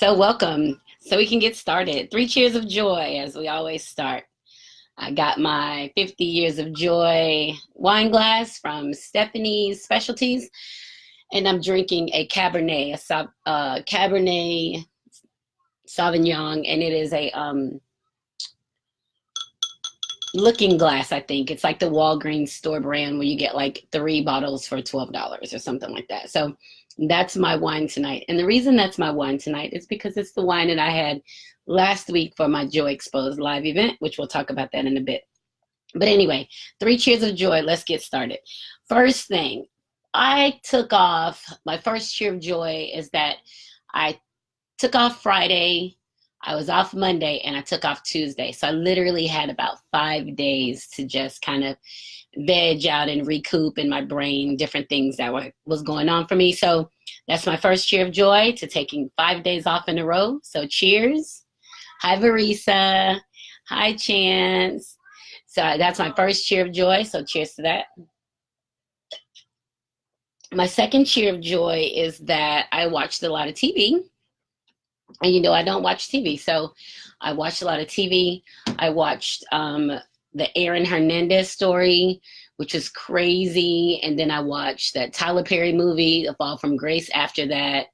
So welcome. So we can get started. Three cheers of joy as we always start. I got my 50 years of joy wine glass from Stephanie's Specialties, and I'm drinking a Cabernet, Cabernet Sauvignon, and it is a looking glass, I think. It's like the Walgreens store brand where you get like three bottles for $12 or something like that. So that's my wine tonight. And the reason that's my wine tonight is because it's the wine that I had last week for my Joy Exposed live event, which we'll talk about that in a bit. But anyway, three cheers of joy. Let's get started. First thing, I took off. My first cheer of joy is that I took off Friday. I was off Monday and I took off Tuesday. So I literally had about 5 days to just kind of veg out and recoup in my brain different things that was going on for me. So that's my first cheer of joy to taking 5 days off in a row. So cheers. Hi, Varisa. Hi, Chance. So that's my first cheer of joy. So cheers to that. My second cheer of joy is that I watched a lot of TV. And you know, I don't watch TV. So I watched a lot of TV. I watched the Aaron Hernandez story, which is crazy. And then I watched that Tyler Perry movie, The Fall from Grace, after that.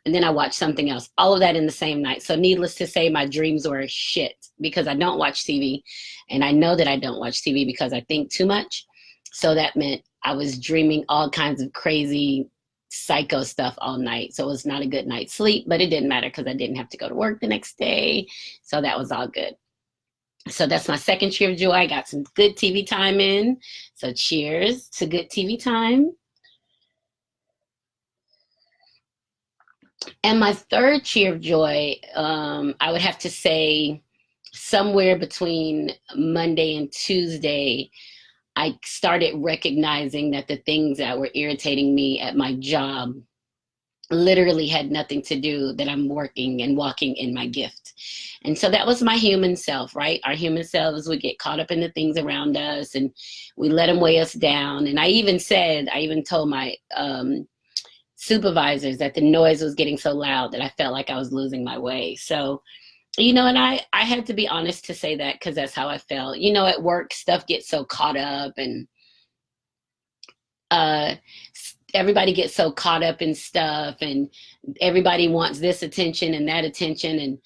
And then I watched something else. All of that in the same night. So needless to say, my dreams were shit because I don't watch TV. And I know that I don't watch TV because I think too much. So that meant I was dreaming all kinds of crazy psycho stuff all night. So it was not a good night's sleep, but it didn't matter because I didn't have to go to work the next day. So that was all good. So that's my second cheer of joy. I got some good TV time in. So cheers to good TV time. And my third cheer of joy, I would have to say somewhere between Monday and Tuesday, I started recognizing that the things that were irritating me at my job literally had nothing to do that I'm working and walking in my gift. And so that was my human self, right? Our human selves would get caught up in the things around us and we let them weigh us down. And I even told my supervisors that the noise was getting so loud that I felt like I was losing my way. So, you know, and I had to be honest to say that because that's how I felt. You know, at work, stuff gets so caught up and everybody gets so caught up in stuff and everybody wants this attention and that attention. And,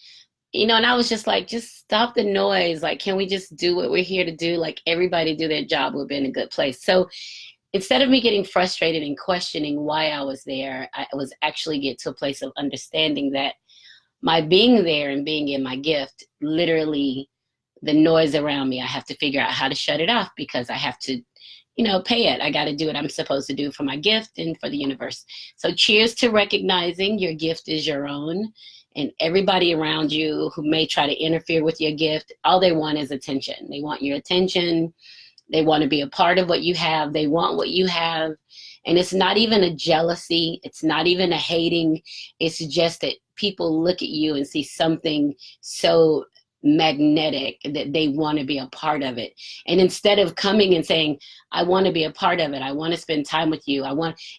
you know, and I was just like, just stop the noise. Like, can we just do what we're here to do? Like everybody do their job, we'll be in a good place. So instead of me getting frustrated and questioning why I was there, I was actually get to a place of understanding that my being there and being in my gift, literally the noise around me, I have to figure out how to shut it off because I have to, you know, pay it. I got to do what I'm supposed to do for my gift and for the universe. So cheers to recognizing your gift is your own, and everybody around you who may try to interfere with your gift, all they want is attention. They want your attention. They want to be a part of what you have. They want what you have. And it's not even a jealousy. It's not even a hating. It's just that people look at you and see something so magnetic that they want to be a part of it. And instead of coming and saying, I want to be a part of it, I want to spend time with you,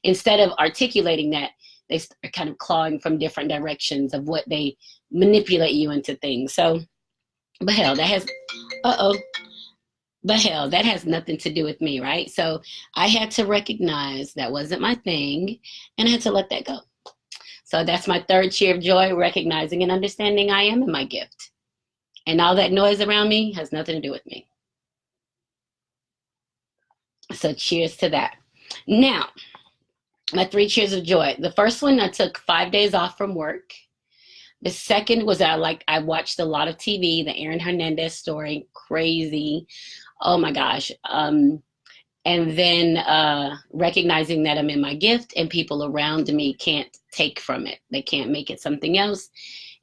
instead of articulating that, they start kind of clawing from different directions of what they manipulate you into things. So, but hell, that has nothing to do with me, right? So I had to recognize that wasn't my thing and I had to let that go. So that's my third cheer of joy, recognizing and understanding I am in my gift. And all that noise around me has nothing to do with me. So cheers to that. Now, my three cheers of joy. The first one, I took 5 days off from work. The second was I watched a lot of TV, the Aaron Hernandez story, crazy. Oh my gosh. And then recognizing that I'm in my gift and people around me can't take from it. They can't make it something else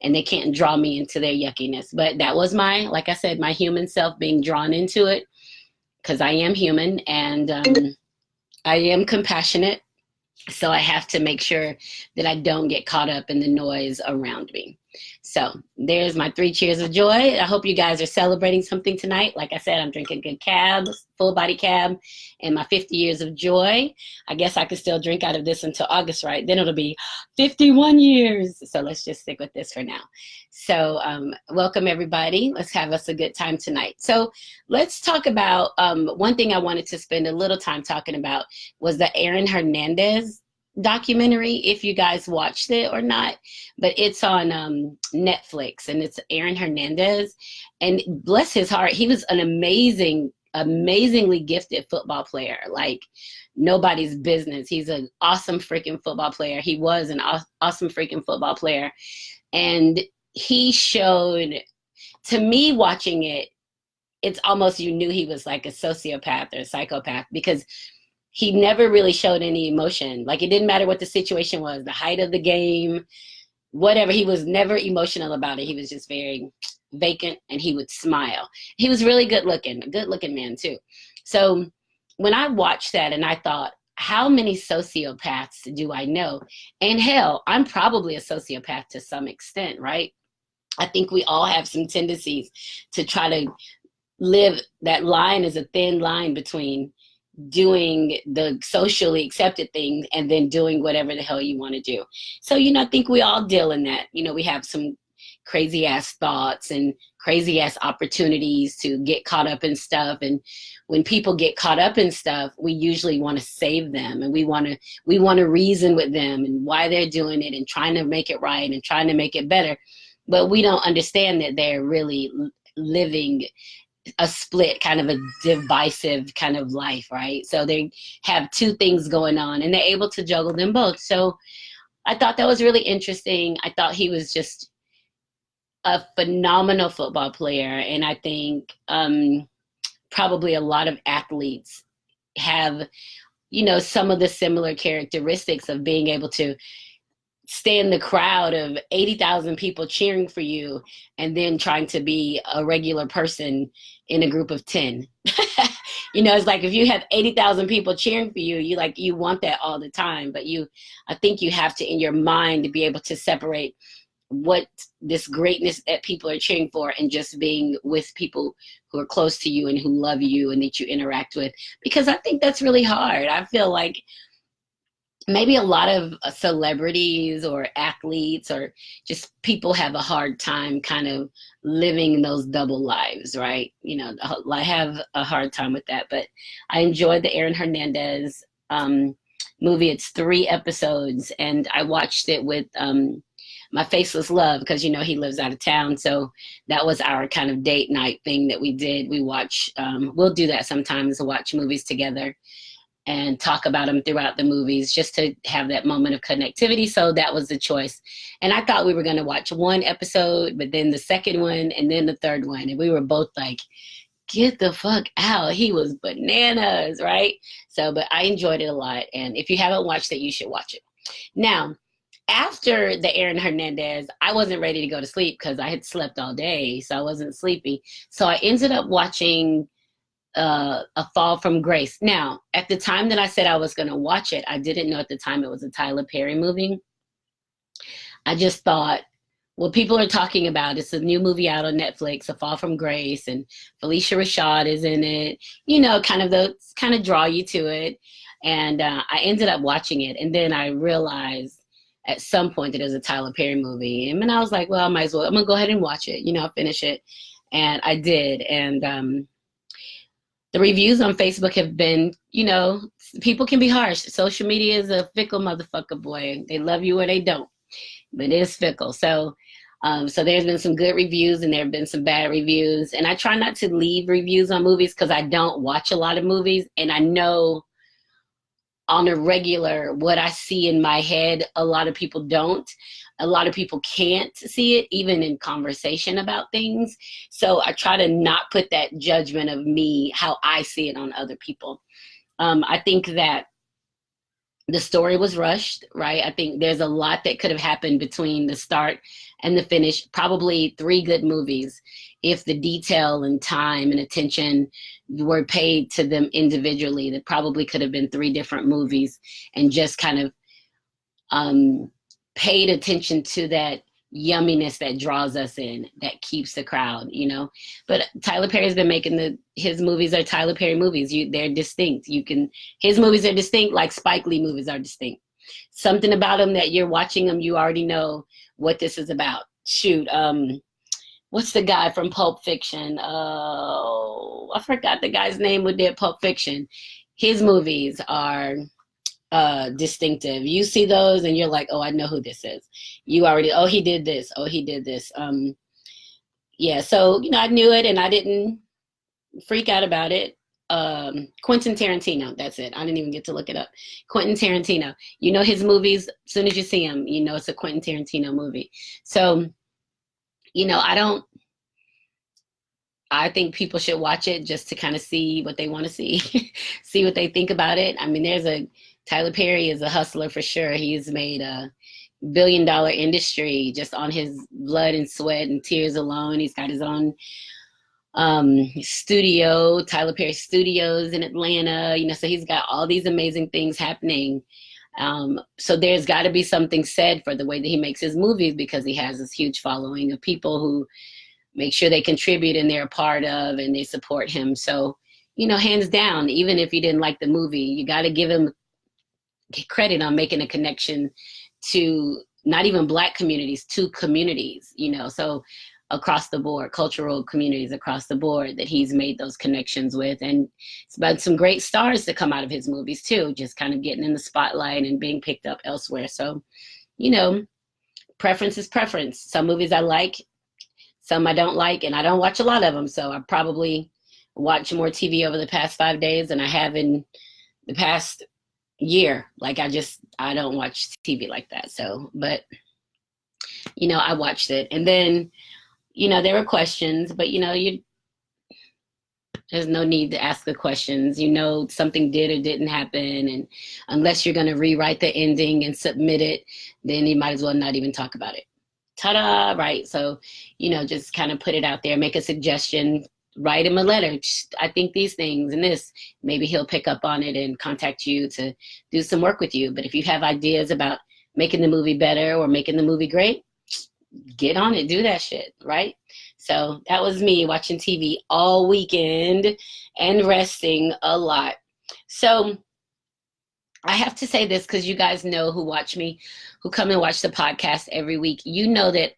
and they can't draw me into their yuckiness. But that was like I said, my human self being drawn into it because I am human and I am compassionate. So I have to make sure that I don't get caught up in the noise around me. So there's my 3 cheers of joy. I hope you guys are celebrating something tonight. Like I said, I'm drinking good cab, full body cab, and my 50 years of joy. I guess I could still drink out of this until August, right? Then it'll be 51 years. So let's just stick with this for now. So welcome everybody. Let's have us a good time tonight. So let's talk about one thing I wanted to spend a little time talking about was the Aaron Hernandez documentary, if you guys watched it or not, but it's on Netflix, and it's Aaron Hernandez, and bless his heart, he was an amazingly gifted football player, like nobody's business. He's an awesome freaking football player. He was an awesome freaking football player, and he showed, to me watching it, it's almost you knew he was like a sociopath or a psychopath, because he never really showed any emotion. Like, it didn't matter what the situation was, the height of the game, whatever. He was never emotional about it. He was just very vacant, and he would smile. He was really good looking man too. So when I watched that, and I thought, how many sociopaths do I know? And hell, I'm probably a sociopath to some extent, right? I think we all have some tendencies to try to live. That line is a thin line between doing the socially accepted thing and then doing whatever the hell you want to do. So, I think we all deal in that. We have some crazy ass thoughts and crazy ass opportunities to get caught up in stuff. And when people get caught up in stuff, we usually want to save them, and we want to reason with them and why they're doing it and trying to make it right and trying to make it better. But we don't understand that they're really living a split, kind of a divisive kind of life, right? So they have two things going on, and they're able to juggle them both. So I thought that was really interesting. I thought he was just a phenomenal football player, and I think probably a lot of athletes have, some of the similar characteristics of being able to stay in the crowd of 80,000 people cheering for you, and then trying to be a regular person in a group of 10. It's like, if you have 80,000 people cheering for you, you want that all the time. But I think you have to, in your mind, to be able to separate what this greatness that people are cheering for and just being with people who are close to you and who love you and that you interact with. Because I think that's really hard. I feel like maybe a lot of celebrities or athletes or just people have a hard time kind of living those double lives, right? I have a hard time with that. But I enjoyed the Aaron Hernandez movie. It's 3 episodes, and I watched it with my faceless love, because he lives out of town. So that was our kind of date night thing that we did. We watch, we'll do that sometimes, watch movies together and talk about them throughout the movies, just to have that moment of connectivity. So that was the choice. And I thought we were going to watch 1 episode, but then the second one, and then the third one. And we were both like, get the fuck out. He was bananas, right? So, but I enjoyed it a lot. And if you haven't watched it, you should watch it. Now, after the Aaron Hernandez, I wasn't ready to go to sleep because I had slept all day, so I wasn't sleepy. So I ended up watching A Fall from Grace. Now, at the time that I said I was going to watch it, I didn't know at the time it was a Tyler Perry movie. I just thought, well, people are talking about it's a new movie out on Netflix, A Fall from Grace, and Felicia Rashad is in it. Kind of draw you to it. And I ended up watching it, and then I realized at some point that it was a Tyler Perry movie. And I was like, well, I might as well. I'm going to go ahead and watch it. I'll finish it. And I did. And the reviews on Facebook have been, people can be harsh. Social media is a fickle motherfucker, boy. They love you or they don't. But it is fickle. So there's been some good reviews and there have been some bad reviews. And I try not to leave reviews on movies because I don't watch a lot of movies. And I know on a regular, what I see in my head, a lot of people don't. A lot of people can't see it, even in conversation about things. So I try to not put that judgment of me, how I see it, on other people. I think that the story was rushed, right? I think there's a lot that could have happened between the start and the finish. Probably 3 good movies if the detail and time and attention were paid to them individually. That probably could have been 3 different movies, and just kind of paid attention to that yumminess that draws us in, that keeps the crowd, you know. But Tyler Perry's been making his movies are Tyler Perry movies. They're distinct. His movies are distinct like Spike Lee movies are distinct. Something about them that you're watching them, you already know what this is about. Shoot, what's the guy from Pulp Fiction? Oh, I forgot the guy's name who did Pulp Fiction. His movies are distinctive. You see those and you're like, oh, I know who this is. You already, oh, he did this. Oh, he did this. Yeah, so, you know, I knew it and I didn't freak out about it. Quentin Tarantino, that's it. I didn't even get to look it up. Quentin Tarantino. You know his movies, as soon as you see him, you know it's a Quentin Tarantino movie. So, you know, I think people should watch it just to kind of see what they want to see, see what they think about it. I mean, Tyler Perry is a hustler for sure. He's made a $1 billion industry just on his blood and sweat and tears alone. He's got his own studio, Tyler Perry Studios in Atlanta, you know, so he's got all these amazing things happening. So there's got to be something said for the way that he makes his movies, because he has this huge following of people who make sure they contribute and they're a part of and they support him. So, you know, hands down, even if you didn't like the movie, you got to give him credit on making a connection to not even Black communities, to communities, you know, so across the board, cultural communities across the board that he's made those connections with. And it's about some great stars to come out of his movies too, just kind of getting in the spotlight and being picked up elsewhere. So, you know, preference is preference. Some movies I like, some I don't like, and I don't watch a lot of them. So I probably watch more TV over the past 5 days than I have in the past year. Like I don't watch TV like that. So, but, you know, I watched it. And then, you know, there were questions, but, you know, there's no need to ask the questions. You know, something did or didn't happen. And unless you're going to rewrite the ending and submit it, then you might as well not even talk about it. Ta-da, right? So, you know, just kind of put it out there, make a suggestion, write him a letter. I think these things and this, maybe he'll pick up on it and contact you to do some work with you. But if you have ideas about making the movie better or making the movie great, get on it, do that shit, right? So that was me watching TV all weekend and resting a lot. So I have to say this because you guys know who watch me, who come and watch the podcast every week. You know that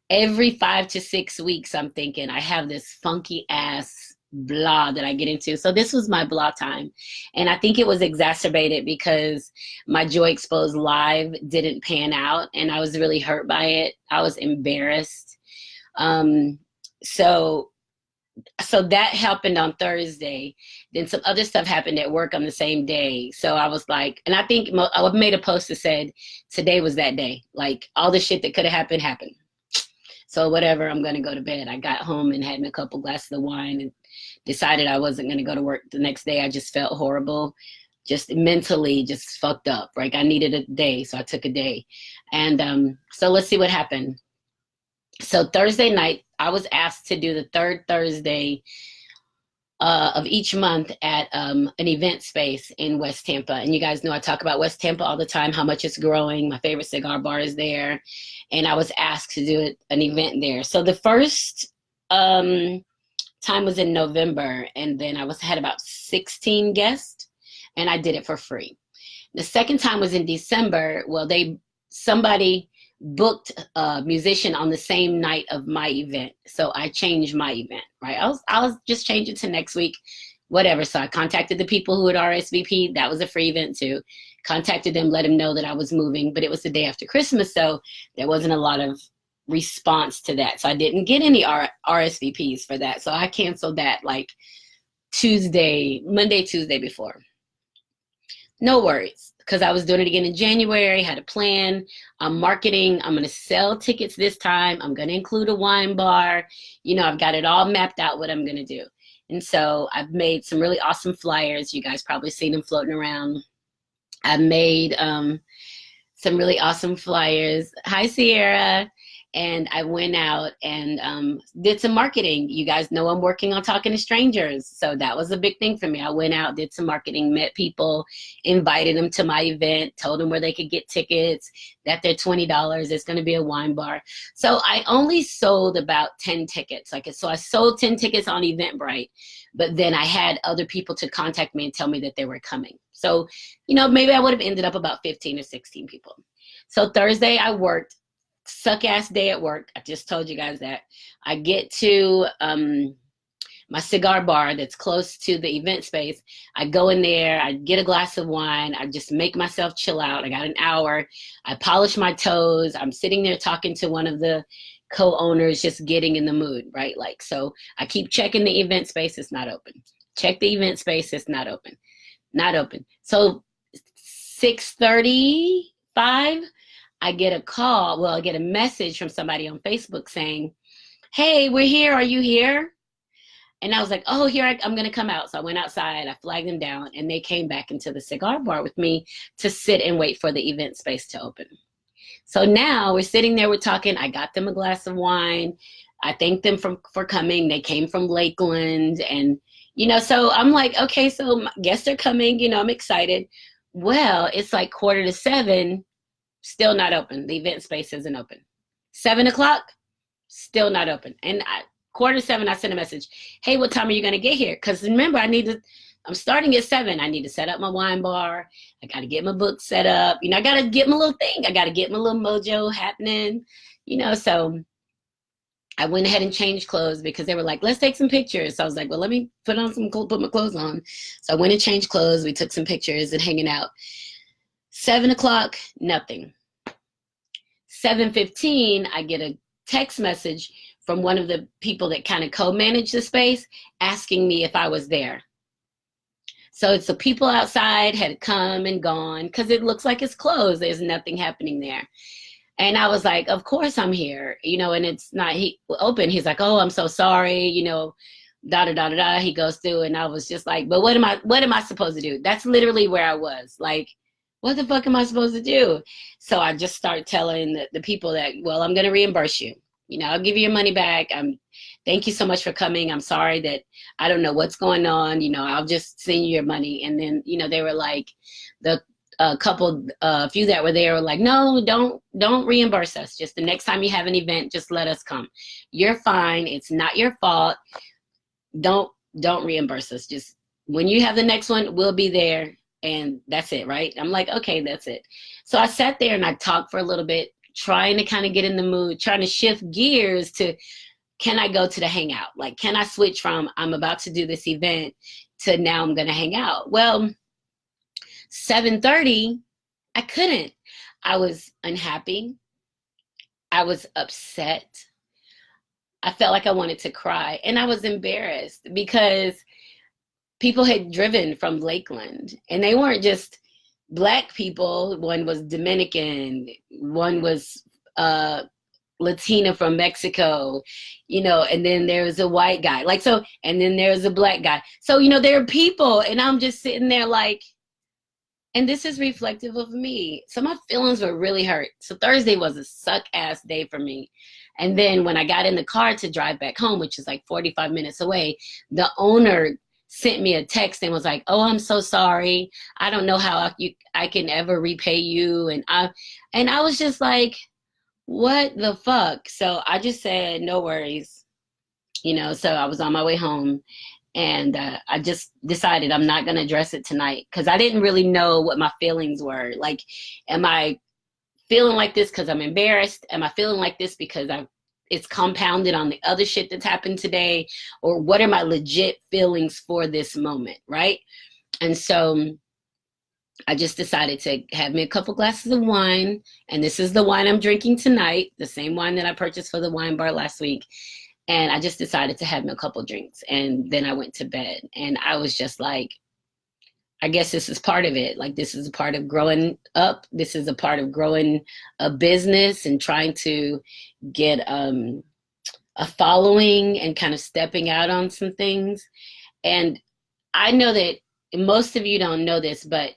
every 5 to 6 weeks, I'm thinking I have this funky ass blah that I get into. So this was my blah time. And I think it was exacerbated because my Joy Exposed Live didn't pan out and I was really hurt by it. I was embarrassed. So that happened on Thursday. Then some other stuff happened at work on the same day. So I was like, and I think I made a post that said, today was that day. Like all the shit that could have happened. So whatever, I'm going to go to bed. I got home and had me a couple glasses of wine and decided I wasn't going to go to work the next day. I just felt horrible, just mentally just fucked up. Like I needed a day. So I took a day. And so let's see what happened. So Thursday night, I was asked to do the third Thursday of each month at an event space in West Tampa. And you guys know I talk about West Tampa all the time, how much it's growing. My favorite cigar bar is there. And I was asked to do an event there. So the first time was in November. And then I had about 16 guests and I did it for free. The second time was in December. Well, somebody booked a musician on the same night of my event. So I changed my event, right? I'll just change it to next week, whatever. So I contacted the people who had RSVP'd. That was a free event too. Contacted them, let them know that I was moving, but it was the day after Christmas. So there wasn't a lot of response to that. So I didn't get any RSVPs for that. So I canceled that like Monday, Tuesday before. No worries, because I was doing it again in January, had a plan. I'm marketing. I'm going to sell tickets this time. I'm going to include a wine bar. You know, I've got it all mapped out what I'm going to do. And so I've made some really awesome flyers. You guys probably seen them floating around. I've made some really awesome flyers. Hi, Sierra. And I went out and did some marketing. You guys know I'm working on talking to strangers. So that was a big thing for me. I went out, did some marketing, met people, invited them to my event, told them where they could get tickets, that they're $20. It's going to be a wine bar. So I only sold about 10 tickets. So I sold 10 tickets on Eventbrite, but then I had other people to contact me and tell me that they were coming. So, maybe I would have ended up about 15 or 16 people. So Thursday I worked. Suck ass day at work. I just told you guys that. I get to my cigar bar that's close to the event space. I go in there, I get a glass of wine, I just make myself chill out. I got an hour. I polish my toes. I'm sitting there talking to one of the co-owners, just getting in the mood, right? So I keep checking the event space, it's not open. Check the event space, it's not open. Not open. So 6:35, I get a call. Well, I get a message from somebody on Facebook saying, hey, we're here. Are you here? And I was like, oh, here, I'm going to come out. So I went outside. I flagged them down, and they came back into the cigar bar with me to sit and wait for the event space to open. So now we're sitting there, we're talking. I got them a glass of wine. I thanked them for coming. They came from Lakeland. And, so I'm like, okay, so guess they're coming. I'm excited. Well, it's like 6:45. Still not open. The event space isn't open. 7 o'clock, still not open. And 6:45, I sent a message. Hey, what time are you going to get here? Because remember, I'm starting at 7. I need to set up my wine bar. I got to get my book set up. I got to get my little thing. I got to get my little mojo happening. So I went ahead and changed clothes because they were like, let's take some pictures. So I was like, well, let me put my clothes on. So I went and changed clothes. We took some pictures and hanging out. 7 o'clock, nothing. 7:15, I get a text message from one of the people that kind of co-manage the space asking me if I was there. So it's the people outside had come and gone because it looks like it's closed. There's nothing happening there. And I was like, of course I'm here, and it's not open. He's like, oh, I'm so sorry, da da da da da. He goes through, and I was just like, but what am I supposed to do? That's literally where I was. Like, what the fuck am I supposed to do? So I just start telling the people that, well, I'm going to reimburse you. I'll give you your money back. Thank you so much for coming. I'm sorry that I don't know what's going on. I'll just send you your money. And then, they were like, the few that were there were like, no, don't reimburse us. Just the next time you have an event, just let us come. You're fine. It's not your fault. Don't reimburse us. Just when you have the next one, we'll be there. And that's it, right? I'm like, okay, that's it. So I sat there and I talked for a little bit, trying to kind of get in the mood, trying to shift gears to, can I go to the hangout? Like, can I switch from I'm about to do this event to now I'm going to hang out? Well, 7:30, I couldn't. I was unhappy. I was upset. I felt like I wanted to cry. And I was embarrassed because people had driven from Lakeland, and they weren't just Black people. One was Dominican, one was Latina from Mexico, and then there was a white guy. And then there's a Black guy. So, there are people, and I'm just sitting there like, and this is reflective of me. So my feelings were really hurt. So Thursday was a suck-ass day for me. And then when I got in the car to drive back home, which is like 45 minutes away, the owner sent me a text and was like, oh, I'm so sorry. I don't know how I can ever repay you. And I was just like, what the fuck? So I just said, no worries. So I was on my way home, and I just decided I'm not going to address it tonight because I didn't really know what my feelings were. Like, am I feeling like this because I'm embarrassed? Am I feeling like this because it's compounded on the other shit that's happened today? Or what are my legit feelings for this moment, right? And so I just decided to have me a couple glasses of wine, and this is the wine I'm drinking tonight, the same wine that I purchased for the wine bar last week. And I just decided to have me a couple drinks, and then I went to bed. And I was just like, I guess this is part of it. Like, this is a part of growing up. This is a part of growing a business and trying to get a following and kind of stepping out on some things. And I know that most of you don't know this, but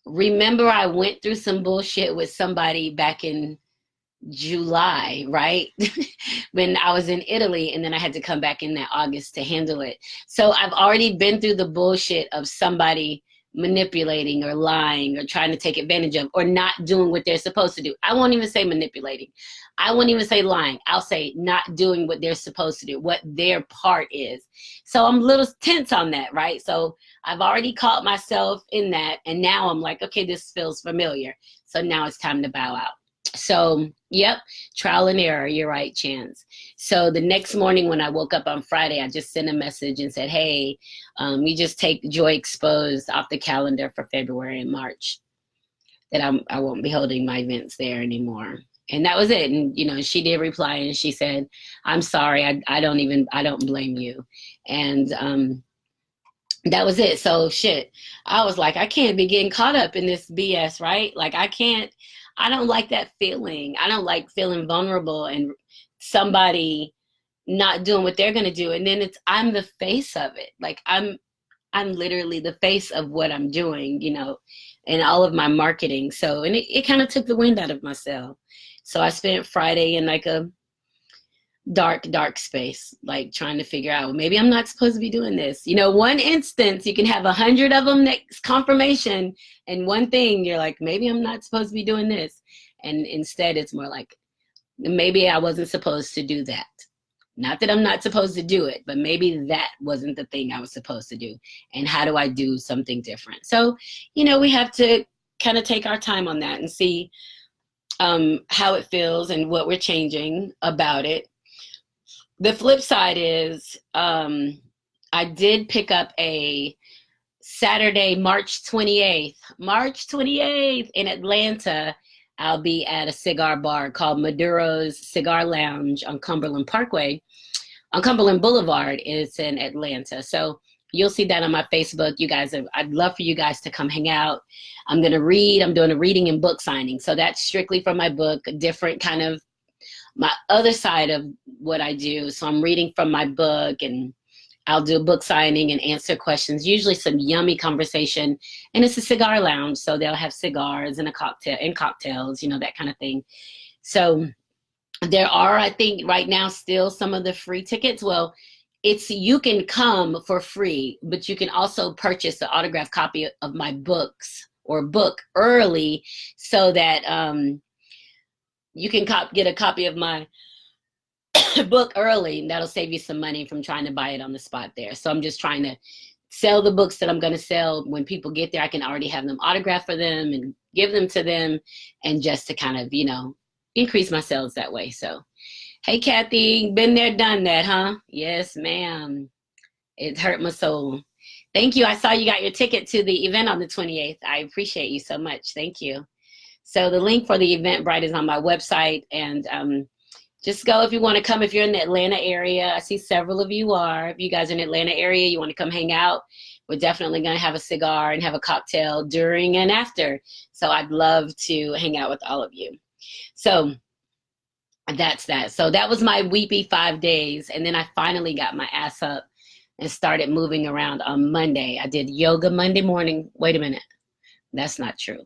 remember I went through some bullshit with somebody back in July, right? When I was in Italy, and then I had to come back in that August to handle it. So I've already been through the bullshit of somebody manipulating or lying or trying to take advantage of or not doing what they're supposed to do. I won't even say manipulating. I won't even say lying. I'll say not doing what they're supposed to do, what their part is. So I'm a little tense on that, right? So I've already caught myself in that. And now I'm like, okay, this feels familiar. So now it's time to bow out. So, yep, trial and error. You're right, Chance. So the next morning when I woke up on Friday, I just sent a message and said, hey, we just take Joy Exposed off the calendar for February and March, that I won't be holding my events there anymore. And that was it. And, you know, she did reply and she said, I'm sorry. I don't blame you. And that was it. So shit, I was like, I can't be getting caught up in this BS, right? Like I don't like that feeling. I don't like feeling vulnerable and somebody not doing what they're gonna do. And then I'm the face of it. Like I'm literally the face of what I'm doing, you know, and all of my marketing. So, and it kind of took the wind out of myself. So I spent Friday in like a dark space, like trying to figure out, well, maybe I'm not supposed to be doing this. You know, one instance, you can have 100 of them next confirmation, and one thing you're like, maybe I'm not supposed to be doing this. And instead it's more like, maybe I wasn't supposed to do that. Not that I'm not supposed to do it, but maybe that wasn't the thing I was supposed to do. And how do I do something different? So, you know, we have to kind of take our time on that and see how it feels and what we're changing about it. The flip side is I did pick up a Saturday, March 28th in Atlanta. I'll be at a cigar bar called Maduro's Cigar Lounge on Cumberland Boulevard. It's in Atlanta. So you'll see that on my Facebook. You guys, I'd love for you guys to come hang out. I'm going to read. I'm doing a reading and book signing. So that's strictly for my book, a different kind of my other side of what I do. So I'm reading from my book, and I'll do a book signing and answer questions, usually some yummy conversation. And it's a cigar lounge, so they'll have cigars and cocktails, you know, that kind of thing. So there are, I think right now, still some of the free tickets. Well, you can come for free, but you can also purchase an autographed copy of my books or book early, so that you can get a copy of my book early, and that'll save you some money from trying to buy it on the spot there. So I'm just trying to sell the books that I'm going to sell. When people get there, I can already have them autographed for them and give them to them, and just to kind of, you know, increase my sales that way. So, hey, Cathy, been there, done that, huh? Yes, ma'am. It hurt my soul. Thank you. I saw you got your ticket to the event on the 28th. I appreciate you so much. Thank you. So the link for the Eventbrite is on my website, and just go if you want to come. If you're in the Atlanta area, I see several of you are. If you guys are in the Atlanta area, you want to come hang out, we're definitely going to have a cigar and have a cocktail during and after. So I'd love to hang out with all of you. So that's that. So that was my weepy 5 days. And then I finally got my ass up and started moving around on Monday. I did yoga Monday morning. Wait a minute. That's not true.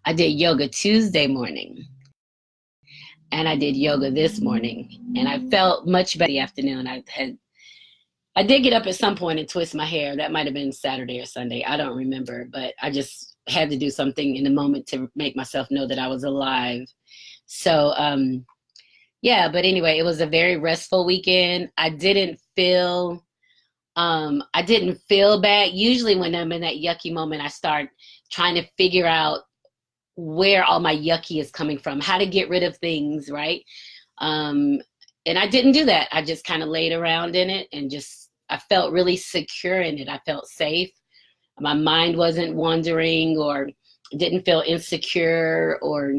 I did yoga Tuesday morning, and I did yoga this morning, and I felt much better the afternoon. I did get up at some point and twist my hair. That might have been Saturday or Sunday. I don't remember, but I just had to do something in the moment to make myself know that I was alive. So, yeah, but anyway, it was a very restful weekend. I didn't feel bad. Usually when I'm in that yucky moment, I start trying to figure out where all my yucky is coming from, how to get rid of things, right? And I didn't do that. I just kind of laid around in it, and I felt really secure in it. I felt safe. My mind wasn't wandering or didn't feel insecure or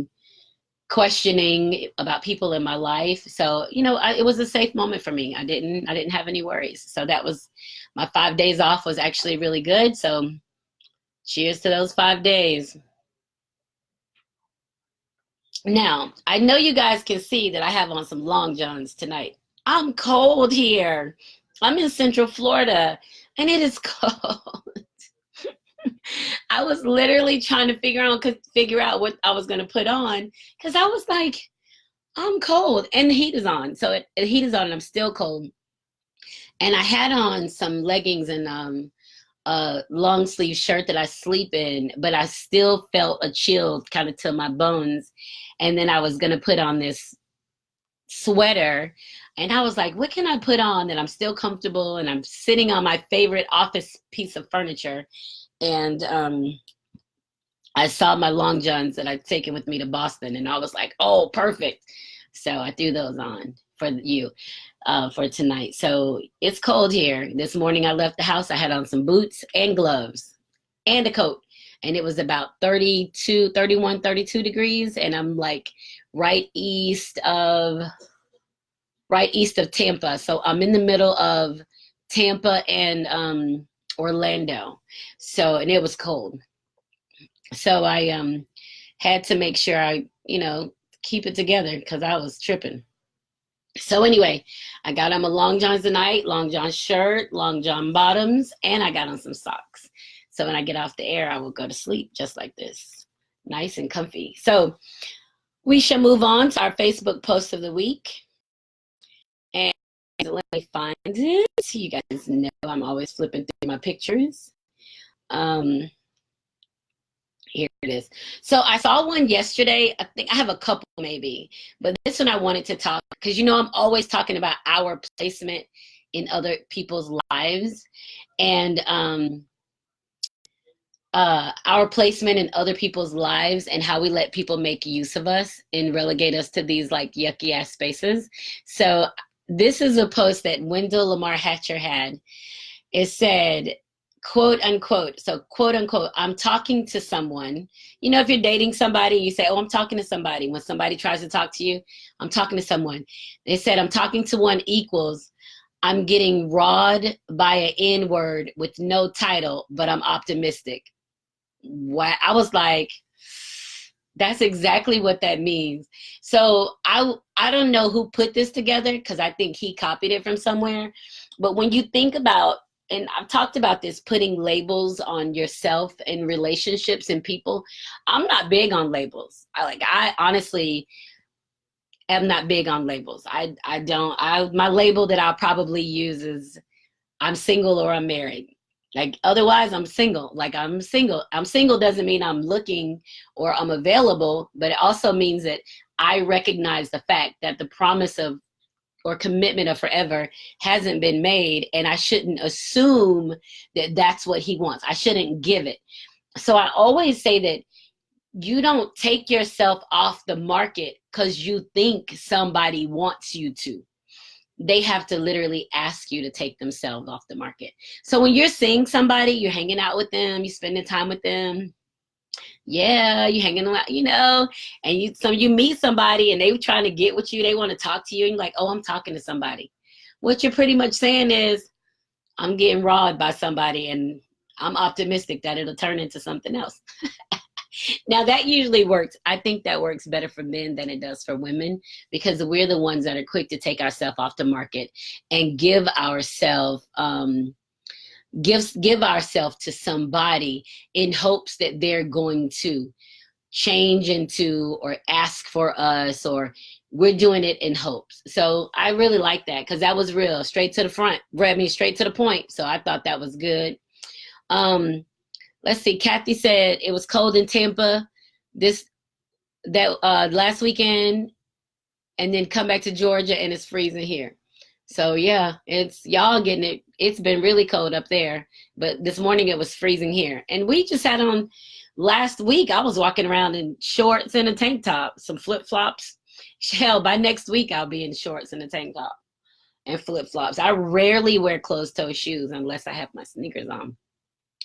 questioning about people in my life. So, you know, it was a safe moment for me. I didn't have any worries. So that was, my 5 days off was actually really good. So cheers to those 5 days. Now, I know you guys can see that I have on some long johns tonight. I'm cold here. I'm in Central Florida, and it is cold. I was literally trying to figure out what I was going to put on, because I was like, I'm cold and the heat is on. So the heat is on and I'm still cold. And I had on some leggings and a long sleeve shirt that I sleep in, but I still felt a chill kind of to my bones. And then I was going to put on this sweater. And I was like, what can I put on that I'm still comfortable? And I'm sitting on my favorite office piece of furniture. And I saw my long johns that I'd taken with me to Boston. And I was like, oh, perfect. So I threw those on for you. For tonight. So it's cold here. This morning I left the house. I had on some boots and gloves and a coat. And it was about 32, 31, 32 degrees. And I'm like right east of Tampa. So I'm in the middle of Tampa and Orlando. So, and it was cold. So I had to make sure I, keep it together because I was tripping. So anyway, I got on my long johns tonight, long john shirt, long john bottoms, and I got on some socks. So when I get off the air, I will go to sleep just like this, nice and comfy. So we shall move on to our Facebook post of the week. And let me find it. You guys know I'm always flipping through my pictures. Here it is. So I saw one yesterday. I think I have a couple maybe, but this one I wanted to talk because I'm always talking about our placement in other people's lives, and our placement in other people's lives and how we let people make use of us and relegate us to these like yucky ass spaces. So this is a post that Wendell Lamar Hatcher had. It said, quote unquote, so quote unquote, I'm talking to someone. If you're dating somebody, you say, oh, I'm talking to somebody. When somebody tries to talk to you, I'm talking to someone. They said, I'm talking to one equals, I'm getting rawed by an N-word with no title, but I'm optimistic. Wow. I was like, that's exactly what that means. So I don't know who put this together because I think he copied it from somewhere. But when you think about, and I've talked about this, putting labels on yourself in relationships and people. I'm not big on labels. I honestly am not big on labels. My label that I'll probably use is I'm single or I'm married. Like otherwise I'm single. Like I'm single. I'm single doesn't mean I'm looking or I'm available, but it also means that I recognize the fact that the promise of or commitment of forever hasn't been made, and I shouldn't assume that that's what he wants. I shouldn't give it. So I always say that you don't take yourself off the market because you think somebody wants you to. They have to literally ask you to take themselves off the market. So when you're seeing somebody, you're hanging out with them, you're spending time with them, yeah, you hanging out, and you meet somebody and they trying to get with you, they want to talk to you, and you're like, oh, I'm talking to somebody. What you're pretty much saying is, I'm getting rawed by somebody and I'm optimistic that it'll turn into something else. Now that usually works. I think that works better for men than it does for women because we're the ones that are quick to take ourselves off the market and give ourselves give ourselves to somebody in hopes that they're going to change into or ask for us, or we're doing it in hopes. So I really like that because that was real, straight to the front, straight to the point. So I thought that was good. Let's see. Cathy said it was cold in Tampa last weekend, and then come back to Georgia and it's freezing here. So yeah, it's y'all getting it. It's been really cold up there, but this morning it was freezing here. And we just had on last week, I was walking around in shorts and a tank top, some flip-flops. Hell, by next week I'll be in shorts and a tank top and flip-flops. I rarely wear closed-toe shoes unless I have my sneakers on.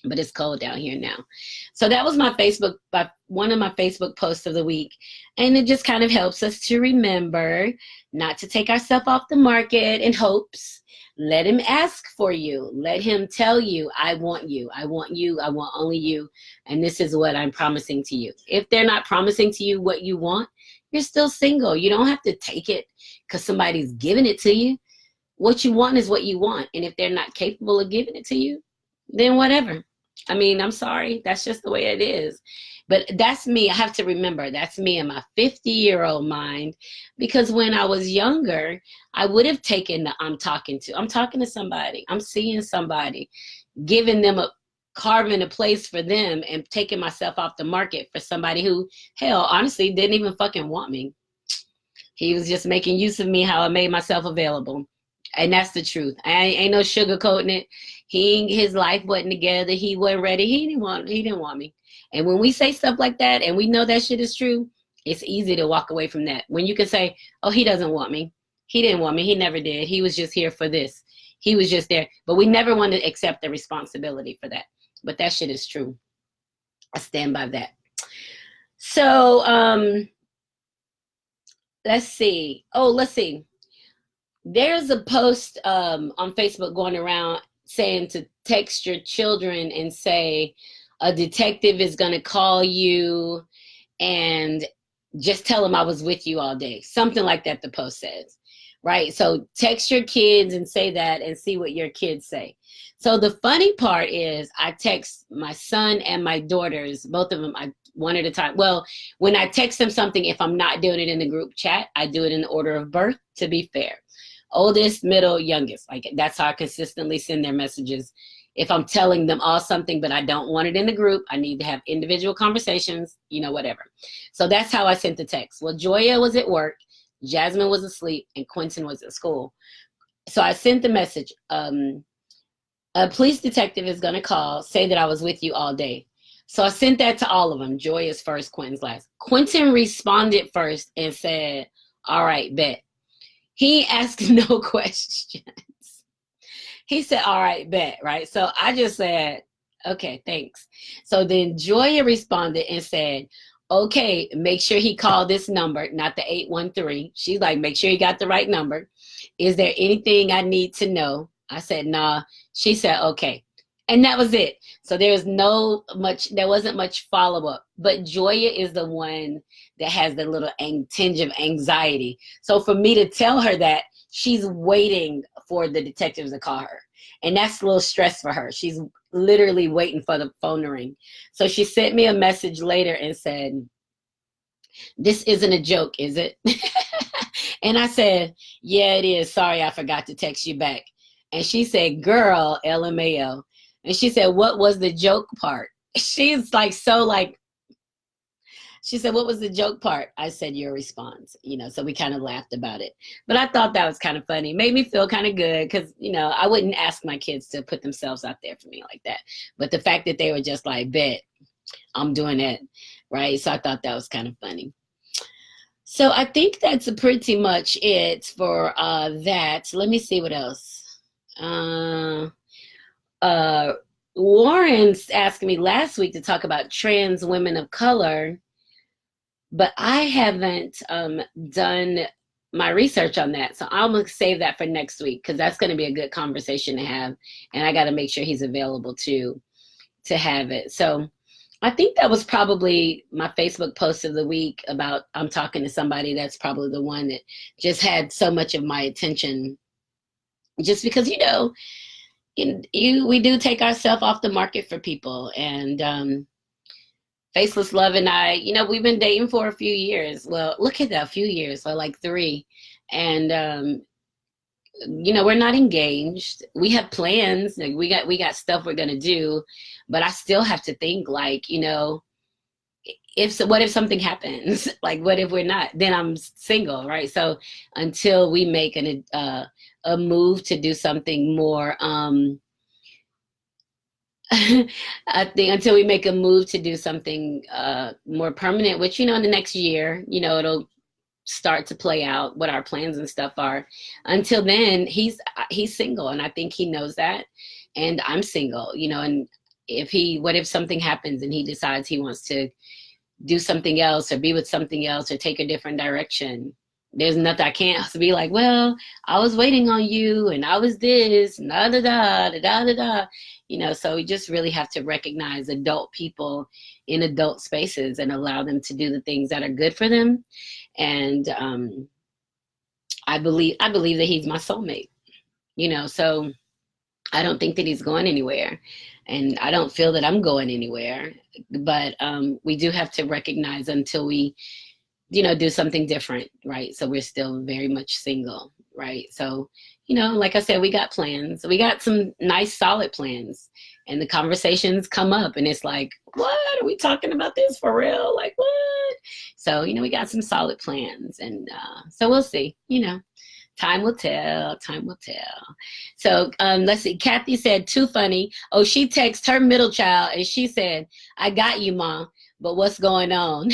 But it's cold down here now. So that was one of my Facebook posts of the week. And it just kind of helps us to remember not to take ourselves off the market in hopes. Let him ask for you. Let him tell you, I want you. I want you. I want only you. And this is what I'm promising to you. If they're not promising to you what you want, you're still single. You don't have to take it because somebody's giving it to you. What you want is what you want. And if they're not capable of giving it to you, then whatever. I mean, I'm sorry. That's just the way it is. But that's me. I have to remember that's me in my 50-year-old mind, because when I was younger, I would have taken the I'm talking to somebody, I'm seeing somebody, giving them a carving a place for them and taking myself off the market for somebody who, hell, honestly, didn't even fucking want me. He was just making use of me how I made myself available. And that's the truth. I ain't no sugarcoating it. His life wasn't together. He wasn't ready. He didn't want me. And when we say stuff like that and we know that shit is true, it's easy to walk away from that. When you can say, oh, he doesn't want me. He didn't want me. He never did. He was just here for this. He was just there. But we never want to accept the responsibility for that. But that shit is true. I stand by that. So, let's see. There's a post on Facebook going around saying to text your children and say, a detective is going to call you and just tell them I was with you all day. Something like that, the post says, right? So text your kids and say that and see what your kids say. So the funny part is I text my son and my daughters, both of them, one at a time. Well, when I text them something, if I'm not doing it in the group chat, I do it in the order of birth, to be fair. Oldest, middle, youngest. Like, that's how I consistently send their messages. If I'm telling them all something, but I don't want it in the group, I need to have individual conversations, whatever. So that's how I sent the text. Well, Joya was at work, Jasmine was asleep, and Quentin was at school. So I sent the message, a police detective is going to call, say that I was with you all day. So I sent that to all of them. Joya's first, Quentin's last. Quentin responded first and said, all right, bet. He asked no questions. He said, all right, bet, right? So I just said, okay, thanks. So then Joya responded and said, okay, make sure he called this number, not the 813. She's like, make sure he got the right number. Is there anything I need to know? I said, nah. She said, okay. And that was it. So there wasn't much follow-up. But Joya is the one that has the little tinge of anxiety. So for me to tell her that, she's waiting for the detectives to call her. And that's a little stress for her. She's literally waiting for the phone to ring. So she sent me a message later and said, this isn't a joke, is it? And I said, yeah, it is. Sorry, I forgot to text you back. And she said, girl, LMAO. And she said, what was the joke part? She's like, she said, what was the joke part? I said, your response, so we kind of laughed about it. But I thought that was kind of funny. Made me feel kind of good because, I wouldn't ask my kids to put themselves out there for me like that. But the fact that they were just like, bet, I'm doing it, right? So I thought that was kind of funny. So I think that's pretty much it for that. Let me see what else. Warren's asked me last week to talk about trans women of color, but I haven't done my research on that. So I'm going to save that for next week because that's going to be a good conversation to have. And I got to make sure he's available to have it. So I think that was probably my Facebook post of the week about I'm talking to somebody. That's probably the one that just had so much of my attention, just because, we do take ourselves off the market for people. And Faceless Love and I, we've been dating for a few years. Well, look at that, a few years, so like 3. And we're not engaged. We have plans. Like we got stuff we're gonna do, but I still have to think like, what if something happens? Like, what if we're not? Then I'm single, right? So until we make a move to do something more, I think until we make a move to do something more permanent, which, in the next year, it'll start to play out what our plans and stuff are. Until then, he's single, and I think he knows that, and I'm single, and what if something happens and he decides he wants to do something else or be with something else or take a different direction, there's nothing I can't be like, well, I was waiting on you and I was this, da da da da da da da. So we just really have to recognize adult people in adult spaces and allow them to do the things that are good for them. And I believe that he's my soulmate, so I don't think that he's going anywhere. And I don't feel that I'm going anywhere. But we do have to recognize until we, do something different, right? So we're still very much single, right? So, like I said, we got plans. We got some nice, solid plans. And the conversations come up, and it's like, what? Are we talking about this for real? Like, what? So, we got some solid plans. And so we'll see, Time will tell. Time will tell. So let's see. Cathy said, too funny. Oh, she texted her middle child and she said, I got you, Mom, but what's going on?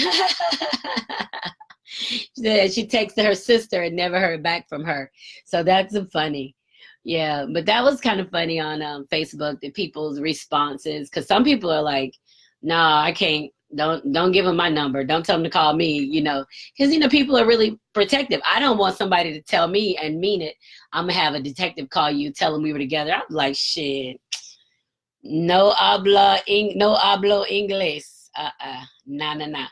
She texted her sister and never heard back from her. So that's funny. Yeah, but that was kind of funny on Facebook, the people's responses, because some people are like, no, I can't. Don't give them my number. Don't tell them to call me, because, people are really protective. I don't want somebody to tell me and mean it. I'm going to have a detective call you, tell them we were together. I'm like, shit, no hablo inglés. Nah.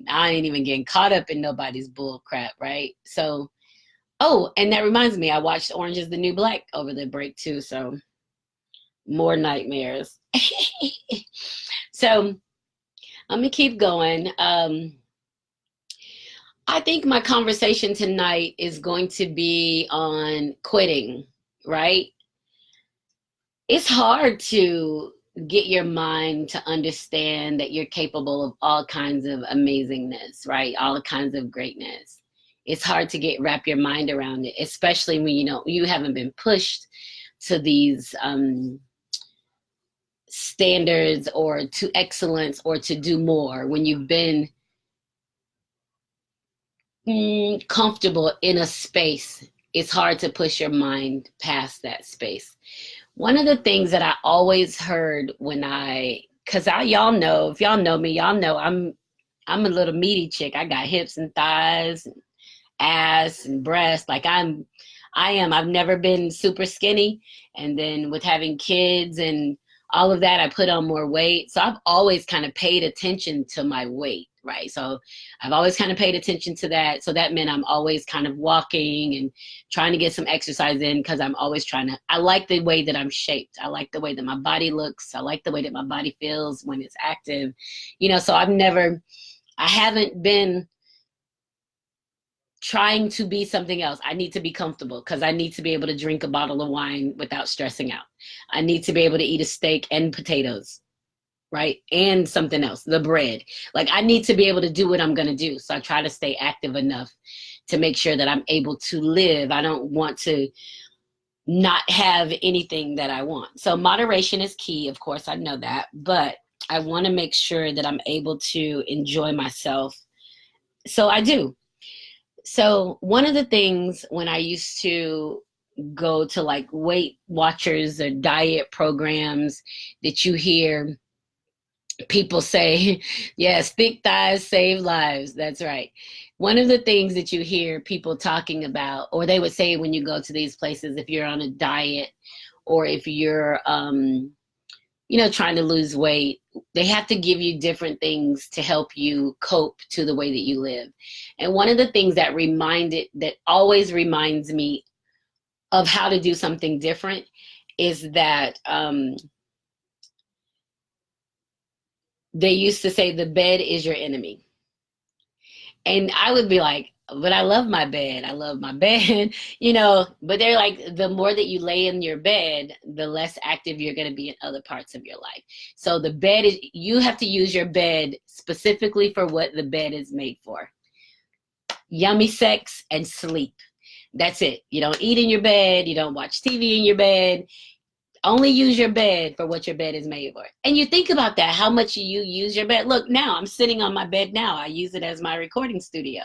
I ain't even getting caught up in nobody's bull crap, right? So, oh, and that reminds me, I watched Orange is the New Black over the break too, so more nightmares. So I'm gonna keep going. I think my conversation tonight is going to be on quitting, right? It's hard to get your mind to understand that you're capable of all kinds of amazingness, right? All kinds of greatness. It's hard to wrap your mind around it, especially when you haven't been pushed to these standards or to excellence or to do more. When you've been comfortable in a space, it's hard to push your mind past that space. One of the things that I always heard because y'all know, if y'all know me, y'all know I'm a little meaty chick. I got hips and thighs and ass and breasts. Like I've never been super skinny. And then with having kids and all of that, I put on more weight. So I've always kind of paid attention to my weight, right? So I've always kind of paid attention to that. So that meant I'm always kind of walking and trying to get some exercise in, because I'm always I like the way that I'm shaped. I like the way that my body looks. I like the way that my body feels when it's active, so I haven't been trying to be something else. I need to be comfortable, because I need to be able to drink a bottle of wine without stressing out. I need to be able to eat a steak and potatoes, right? And something else, the bread. Like I need to be able to do what I'm going to do. So I try to stay active enough to make sure that I'm able to live. I don't want to not have anything that I want. So moderation is key. Of course, I know that, but I want to make sure that I'm able to enjoy myself. So I do. So one of the things when I used to go to like Weight Watchers or diet programs that you hear people say, yes, thick thighs save lives. That's right. One of the things that you hear people talking about, or they would say when you go to these places, if you're on a diet or if you're, trying to lose weight, they have to give you different things to help you cope to the way that you live. And one of the things that always reminds me of how to do something different is that they used to say the bed is your enemy. And I would be like, but I love my bed. I love my bed, but they're like, the more that you lay in your bed, the less active you're going to be in other parts of your life. So the bed you have to use your bed specifically for what the bed is made for. Yummy sex and sleep. That's it. You don't eat in your bed. You don't watch TV in your bed. Only use your bed for what your bed is made for. And you think about that, how much you use your bed. Look, now I'm sitting on my bed now. I use it as my recording studio,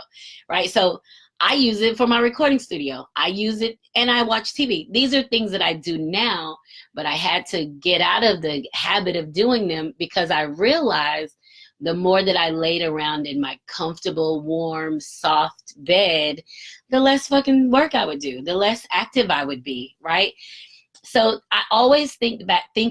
right? So I use it for my recording studio. I use it and I watch TV. These are things that I do now, but I had to get out of the habit of doing them because I realized the more that I laid around in my comfortable, warm, soft bed, the less fucking work I would do, the less active I would be, right? So I always think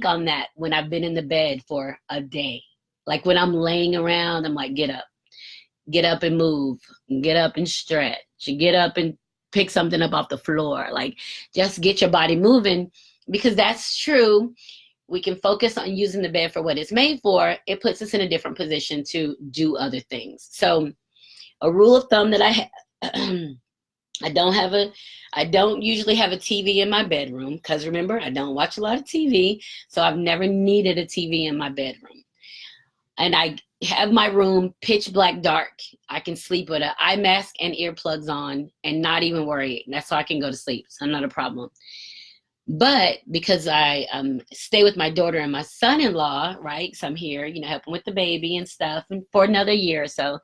on that when I've been in the bed for a day. Like when I'm laying around, I'm like, get up and move, get up and stretch, get up and pick something up off the floor. Like just get your body moving, because that's true. We can focus on using the bed for what it's made for. It puts us in a different position to do other things. So a rule of thumb that I have, I don't usually have a TV in my bedroom, because remember, I don't watch a lot of TV. So I've never needed a TV in my bedroom. And I have my room pitch black dark. I can sleep with an eye mask and earplugs on and not even worry. That's so I can go to sleep. So not a problem. But because I stay with my daughter and my son-in-law, right? So I'm here, helping with the baby and stuff, and for another year or so,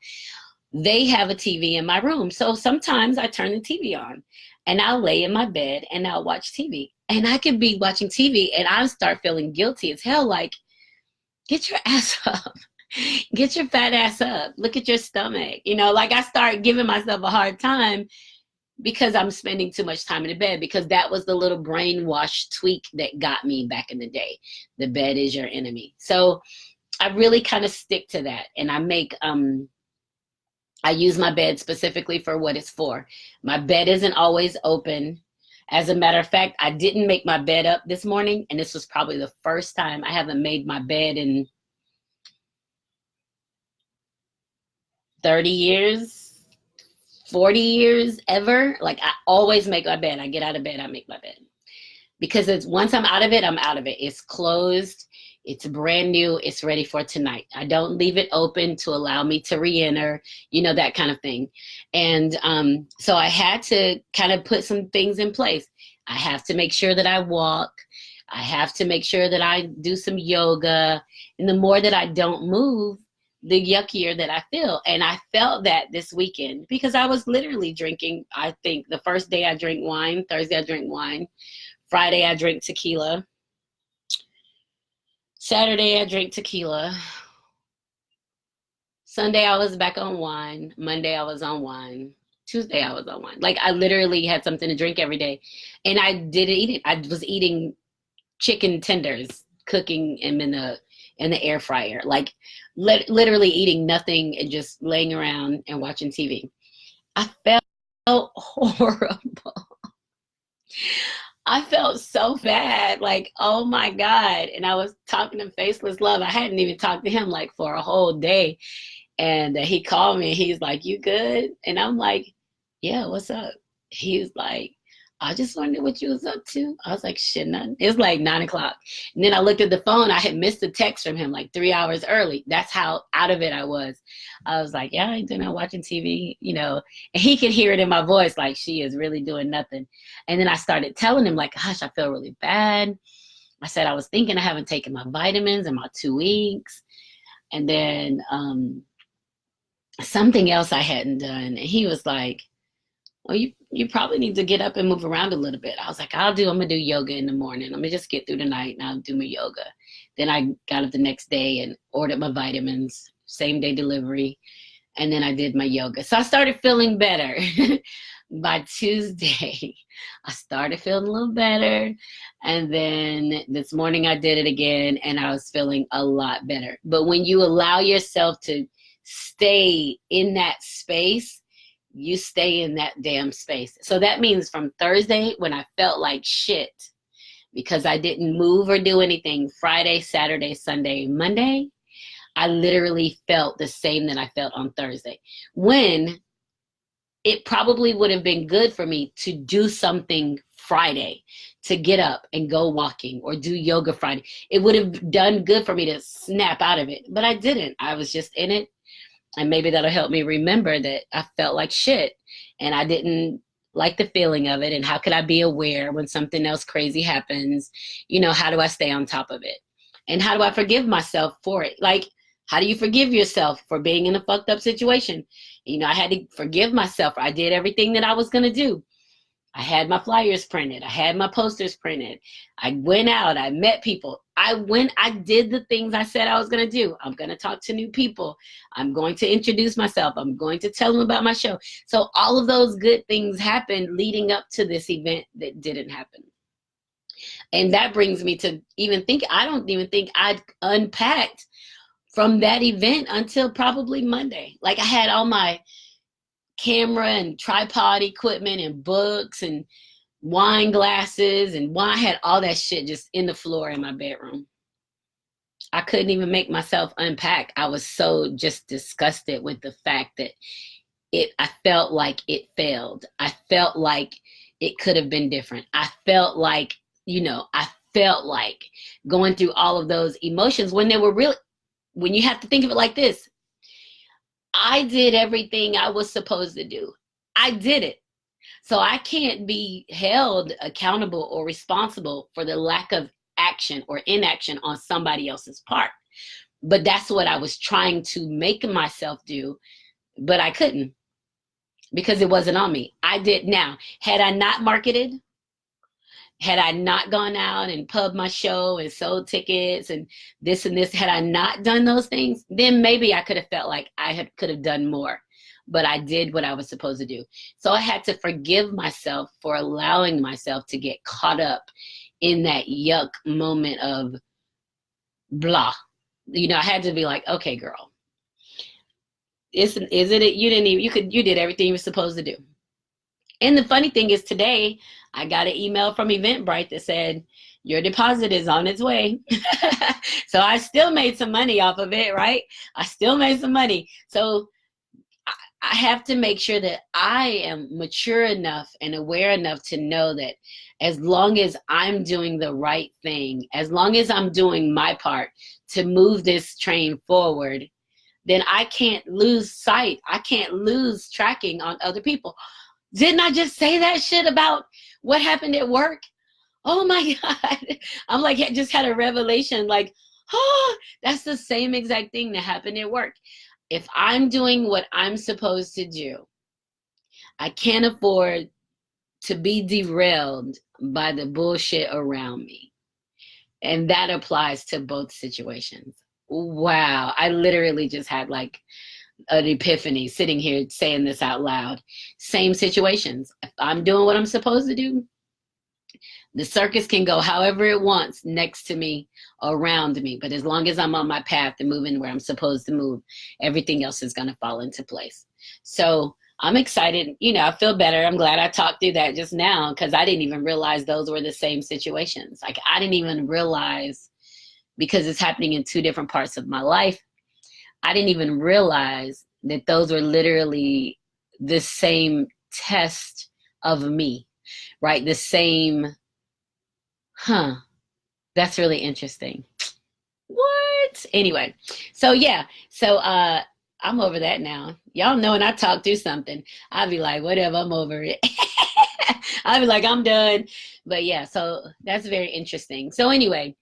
they have a TV in my room. So sometimes I turn the TV on and I'll lay in my bed and I'll watch TV. And I could be watching TV and I'll start feeling guilty as hell, like, get your ass up. Get your fat ass up. Look at your stomach. Like I start giving myself a hard time because I'm spending too much time in the bed, because that was the little brainwash tweak that got me back in the day. The bed is your enemy. So I really kind of stick to that. And I use my bed specifically for what it's for. My bed isn't always open. As a matter of fact, I didn't make my bed up this morning, and this was probably the first time. I haven't made my bed in 30 years, 40 years, ever. Like, I always make my bed. I get out of bed, I make my bed. Because once I'm out of it, I'm out of it. It's closed. It's brand new. It's ready for tonight. I don't leave it open to allow me to re-enter, that kind of thing. And so I had to kind of put some things in place. I have to make sure that I walk. I have to make sure that I do some yoga. And the more that I don't move, the yuckier that I feel. And I felt that this weekend because I was literally drinking. I think the first day I drank wine, Thursday I drank wine, Friday I drank tequila, Saturday I drank tequila, Sunday I was back on wine, Monday I was on wine, Tuesday I was on wine. Like, I literally had something to drink every day. And I didn't eat it. I was eating chicken tenders, cooking them in the air fryer, like literally eating nothing and just laying around and watching TV. I felt horrible. I felt so bad, like, oh my God. And I was talking to Faceless Love. I hadn't even talked to him like for a whole day. And he called me and he's like, you good? And I'm like, yeah, what's up? He's like, I just wondered what you was up to. I was like, shit, nothing. It was like 9 o'clock. And then I looked at the phone. I had missed a text from him like 3 hours early. That's how out of it I was. I was like, yeah, I ain't doing no watching TV, And he could hear it in my voice, like, she is really doing nothing. And then I started telling him, like, gosh, I feel really bad. I said, I was thinking I haven't taken my vitamins in my 2 weeks. And then something else I hadn't done. And he was like, well, you probably need to get up and move around a little bit. I was like, I'm going to do yoga in the morning. Let me just get through the night and I'll do my yoga. Then I got up the next day and ordered my vitamins, same day delivery. And then I did my yoga. So I started feeling better. By Tuesday, I started feeling a little better. And then this morning I did it again and I was feeling a lot better. But when you allow yourself to stay in that space, you stay in that damn space. So that means from Thursday, when I felt like shit because I didn't move or do anything, Friday, Saturday, Sunday, Monday, I literally felt the same that I felt on Thursday, when it probably would have been good for me to do something Friday, to get up and go walking or do yoga Friday. It would have done good for me to snap out of it, but I didn't. I was just in it. And maybe that'll help me remember that I felt like shit and I didn't like the feeling of it. And how could I be aware when something else crazy happens? How do I stay on top of it? And how do I forgive myself for it? Like, how do you forgive yourself for being in a fucked up situation? I had to forgive myself. I did everything that I was going to do. I had my flyers printed. I had my posters printed. I went out. I met people. I did the things I said I was going to do. I'm going to talk to new people. I'm going to introduce myself. I'm going to tell them about my show. So all of those good things happened leading up to this event that didn't happen. And that brings me to I don't even think I'd unpacked from that event until probably Monday. Like, I had all my camera and tripod equipment and books and wine glasses and wine. I had all that shit just in the floor in my bedroom. I couldn't even make myself unpack. I was so just disgusted with the fact that I felt like it failed. I felt like it could have been different. I felt like, I felt like going through all of those emotions when they were really, when you have to think of it like this, I did everything I was supposed to do. I did it. So I can't be held accountable or responsible for the lack of action or inaction on somebody else's part. But that's what I was trying to make myself do, but I couldn't because it wasn't on me. I did. Now, had I not marketed, had I not gone out and pubbed my show and sold tickets and this, had I not done those things, then maybe I could have felt like could have done more. But I did what I was supposed to do. So I had to forgive myself for allowing myself to get caught up in that yuck moment of blah. I had to be like, okay, girl, you did everything you were supposed to do. And the funny thing is today, I got an email from Eventbrite that said, your deposit is on its way. So I still made some money off of it, right? I still made some money. So I have to make sure that I am mature enough and aware enough to know that as long as I'm doing the right thing, as long as I'm doing my part to move this train forward, then I can't lose sight. I can't lose tracking on other people. Didn't I just say that shit about what happened at work? Oh my God. I'm like, I just had a revelation like, oh, that's the same exact thing that happened at work. If I'm doing what I'm supposed to do, I can't afford to be derailed by the bullshit around me. And that applies to both situations. Wow. I literally just had like an epiphany sitting here saying this out loud. Same situations. If I'm doing what I'm supposed to do, the circus can go however it wants next to me, around me. But as long as I'm on my path and moving where I'm supposed to move, everything else is going to fall into place. So I'm excited. I feel better. I'm glad I talked through that just now because I didn't even realize those were the same situations. Like I didn't even realize, because it's happening in two different parts of my life, I didn't even realize that those were literally the same test of me, right? The same, that's really interesting. What? Anyway, so yeah, so I'm over that now. Y'all know when I talk through something, I'll be like, whatever, I'm over it. I'll be like, I'm done. But yeah, so that's very interesting. So anyway,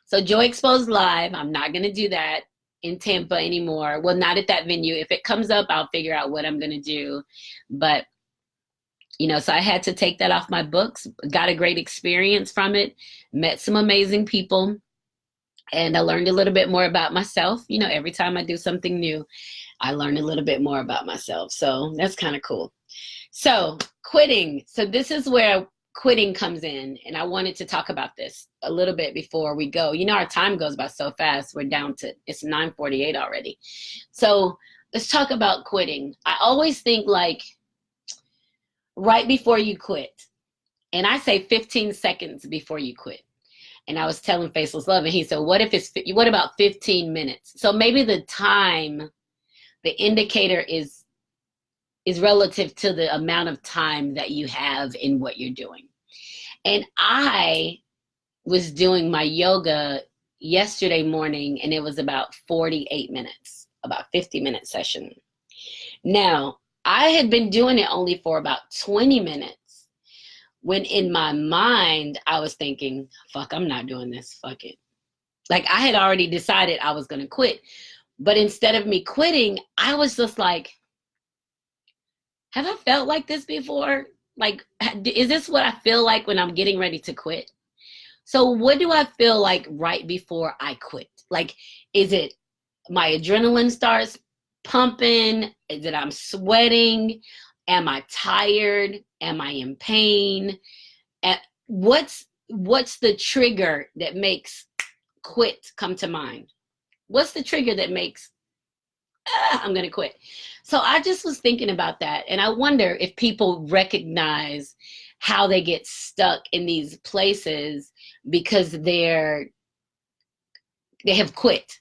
so Joy Exposed Live, I'm not going to do that in Tampa anymore. Well, not at that venue. If it comes up, I'll figure out what I'm going to do. But, so I had to take that off my books, got a great experience from it, met some amazing people, and I learned a little bit more about myself. Every time I do something new, I learn a little bit more about myself. So that's kind of cool. So quitting. So this is where quitting comes in. And I wanted to talk about this a little bit before we go. Our time goes by so fast. We're down to, it's 9:48 already. So let's talk about quitting. I always think like right before you quit. And I say 15 seconds before you quit. And I was telling Faceless Love, and he said, what about 15 minutes? So maybe the time, the indicator is relative to the amount of time that you have in what you're doing. And I was doing my yoga yesterday morning, and it was about 48 minutes, about 50-minute session. Now, I had been doing it only for about 20 minutes when in my mind, I was thinking, fuck, I'm not doing this. Fuck it. Like I had already decided I was going to quit. But instead of me quitting, I was just like, have I felt like this before? Like, is this what I feel like when I'm getting ready to quit? So what do I feel like right before I quit? Like, is it my adrenaline starts pumping? Is it I'm sweating? Am I tired? Am I in pain? And what's the trigger that makes quit come to mind? What's the trigger that makes I'm going to quit? So I just was thinking about that. And I wonder if people recognize how they get stuck in these places because they have quit.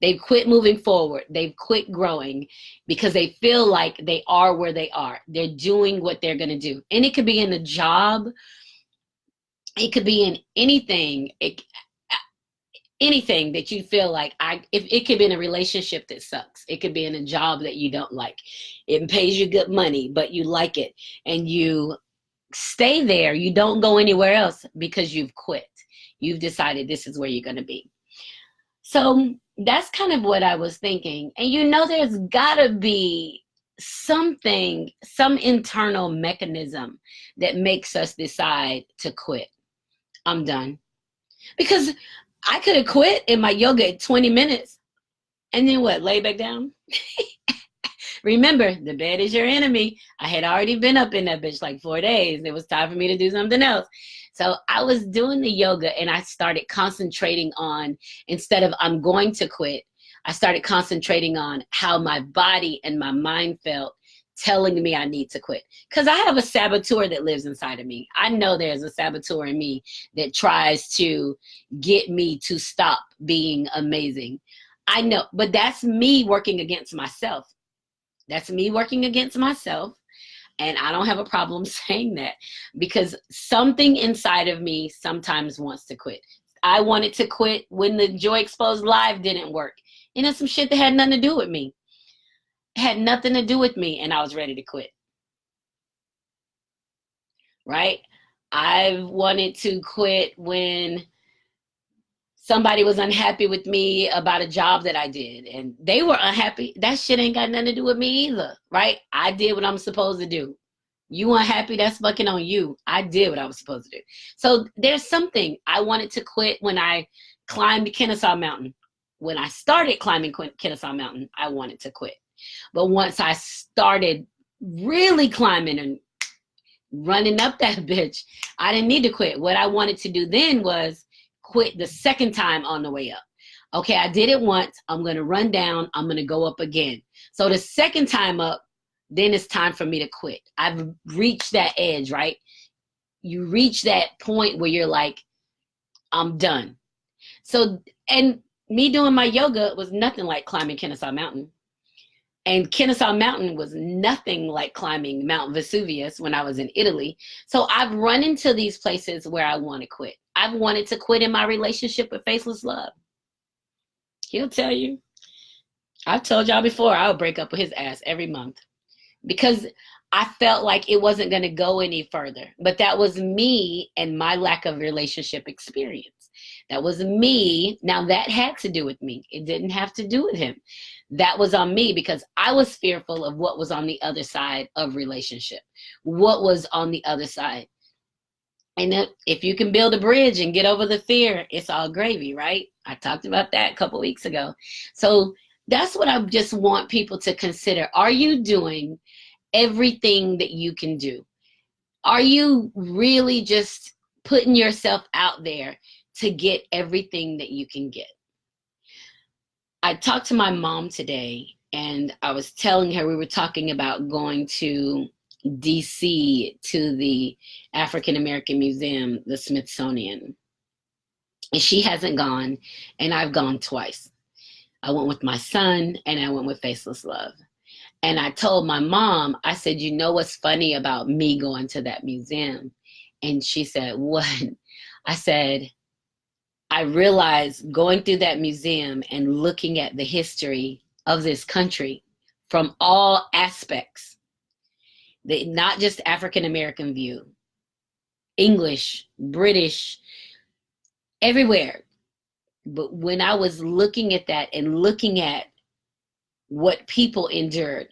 They've quit moving forward. They've quit growing because they feel like they are where they are. They're doing what they're going to do. And it could be in a job. It could be in anything. Anything that you feel like if it could be in a relationship that sucks. It could be in a job that you don't like. It pays you good money, but you like it. And you stay there. You don't go anywhere else because you've quit. You've decided this is where you're going to be. So that's kind of what I was thinking. And there's gotta be something, some internal mechanism that makes us decide to quit. I'm done. Because I could have quit in my yoga at 20 minutes and then what, lay back down? Remember, the bed is your enemy. I had already been up in that bitch like 4 days. It was time for me to do something else. So I was doing the yoga and I started concentrating on, instead of I'm going to quit, I started concentrating on how my body and my mind felt telling me I need to quit. Because I have a saboteur that lives inside of me. I know there's a saboteur in me that tries to get me to stop being amazing. I know, but that's me working against myself. That's me working against myself. And I don't have a problem saying that because something inside of me sometimes wants to quit. I wanted to quit when the Joy Exposed Live didn't work. And it's some shit that had nothing to do with me. It had nothing to do with me, and I was ready to quit. Right? I wanted to quit when somebody was unhappy with me about a job that I did and they were unhappy. That shit ain't got nothing to do with me either, right? I did what I'm supposed to do. You unhappy, that's fucking on you. I did what I was supposed to do. So there's something. I wanted to quit when I climbed Kennesaw Mountain. When I started climbing Kennesaw Mountain, I wanted to quit. But once I started really climbing and running up that bitch, I didn't need to quit. What I wanted to do then was quit the second time on the way up. Okay, I did it once. I'm going to run down. I'm going to go up again. So the second time up, then it's time for me to quit. I've reached that edge, right? You reach that point where you're like, I'm done. So, and me doing my yoga was nothing like climbing Kennesaw Mountain. And Kennesaw Mountain was nothing like climbing Mount Vesuvius when I was in Italy. So I've run into these places where I want to quit. I've wanted to quit in my relationship with Faceless Love. He'll tell you. I've told y'all before, I would break up with his ass every month because I felt like it wasn't going to go any further. But that was me and my lack of relationship experience. That was me. Now that had to do with me. It didn't have to do with him. That was on me because I was fearful of what was on the other side of relationship. What was on the other side. And if you can build a bridge and get over the fear, it's all gravy, right? I talked about that a couple weeks ago. So that's what I just want people to consider. Are you doing everything that you can do? Are you really just putting yourself out there to get everything that you can get? I talked to my mom today and I was telling her, we were talking about going to DC to the African American Museum, the Smithsonian. And she hasn't gone, and I've gone twice. I went with my son and I went with Faceless Love. And I told my mom, I said, you know what's funny about me going to that museum? And she said, what? I said, I realized going through that museum and looking at the history of this country from all aspects, not just African American view, English, British, everywhere. But when I was looking at that and looking at what people endured,